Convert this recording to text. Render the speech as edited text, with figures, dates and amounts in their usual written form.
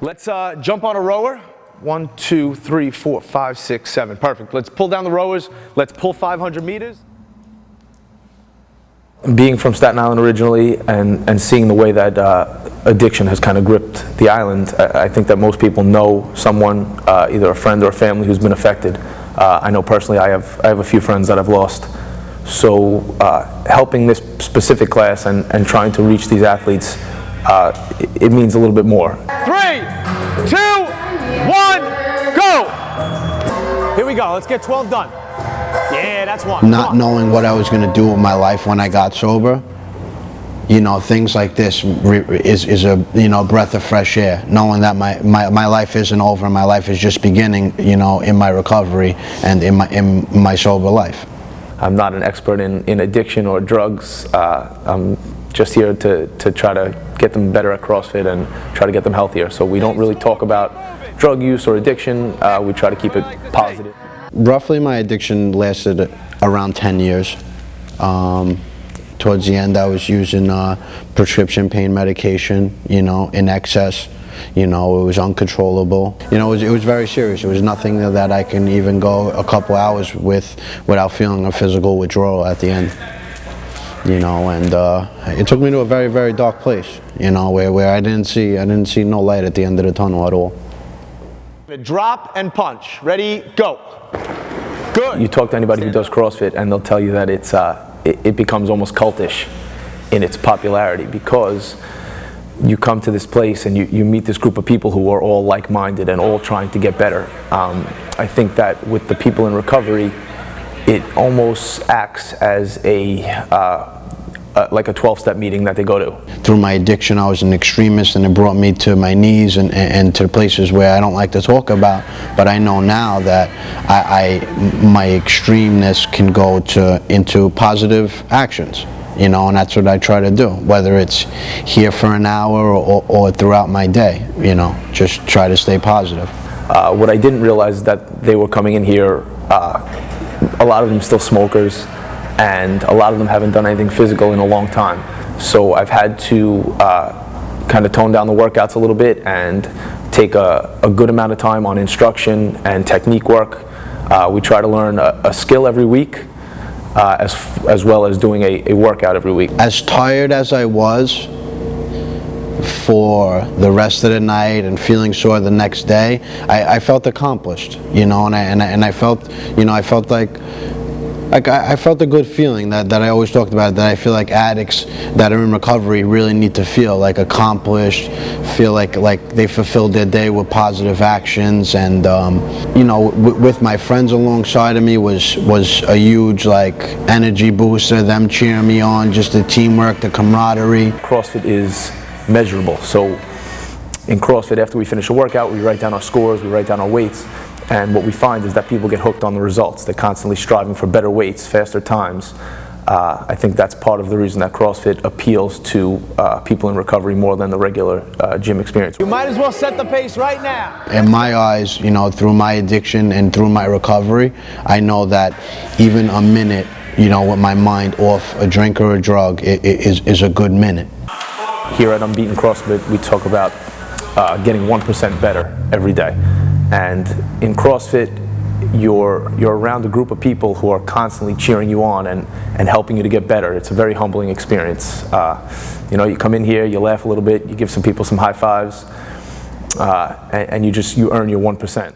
Let's jump on a rower. 1, 2, 3, 4, 5, 6, 7. Perfect. Let's pull down the rowers. Let's pull 500 meters. Being from Staten Island originally and seeing the way that addiction has kind of gripped the island, I think that most people know someone, either a friend or a family, who's been affected. I know personally I have a few friends that I've lost. So helping this specific class and trying to reach these athletes, it means a little bit more. 3, 2, 1, go! Here we go, let's get 12 done. Yeah, that's one. Not knowing what I was going to do with my life when I got sober, you know, things like this is a, you know, breath of fresh air. Knowing that my life isn't over, my life is just beginning, you know, in my recovery and in my sober life. I'm not an expert in addiction or drugs. I'm just here to try to get them better at CrossFit and try to get them healthier. So we don't really talk about drug use or addiction. We try to keep it positive. Roughly my addiction lasted around 10 years. Towards the end I was using prescription pain medication, you know, in excess. You know, it was uncontrollable. You know, it was very serious. It was nothing that I can even go a couple hours without feeling a physical withdrawal at the end. You know, and it took me to a very, very dark place. You know, where I didn't see no light at the end of the tunnel at all. Drop and punch. Ready, go. Good. You talk to anybody who does CrossFit and they'll tell you that it becomes almost cultish in its popularity, because you come to this place and you meet this group of people who are all like-minded and all trying to get better. I think that with the people in recovery, it almost acts as like a 12-step meeting that they go to. Through my addiction, I was an extremist, and it brought me to my knees and to places where I don't like to talk about. But I know now that my extremeness can go into positive actions. You know, and that's what I try to do, whether it's here for an hour or throughout my day. You know, just try to stay positive. What I didn't realize is that they were coming in here, a lot of them still smokers, and a lot of them haven't done anything physical in a long time. So I've had to kind of tone down the workouts a little bit and take a good amount of time on instruction and technique work. We try to learn a skill every week, as well as doing a workout every week. As tired as I was for the rest of the night and feeling sore the next day, I felt accomplished, you know, and I felt, you know, I felt I felt a good feeling that I always talked about, that I feel like addicts that are in recovery really need to feel, like accomplished, feel like they fulfilled their day with positive actions. And you know, with my friends alongside of me was a huge like energy booster, them cheering me on, just the teamwork, the camaraderie. CrossFit is measurable. So in CrossFit, after we finish a workout, we write down our scores, we write down our weights. And what we find is that people get hooked on the results. They're constantly striving for better weights, faster times. I think that's part of the reason that CrossFit appeals to people in recovery more than the regular gym experience. You might as well set the pace right now. In my eyes, you know, through my addiction and through my recovery, I know that even a minute, you know, with my mind off a drink or a drug is a good minute. Here at Unbeaten CrossFit, we talk about getting 1% better every day. And in CrossFit, you're around a group of people who are constantly cheering you on and helping you to get better. It's a very humbling experience. You know, you come in here, you laugh a little bit, you give some people some high fives, and you earn your 1%.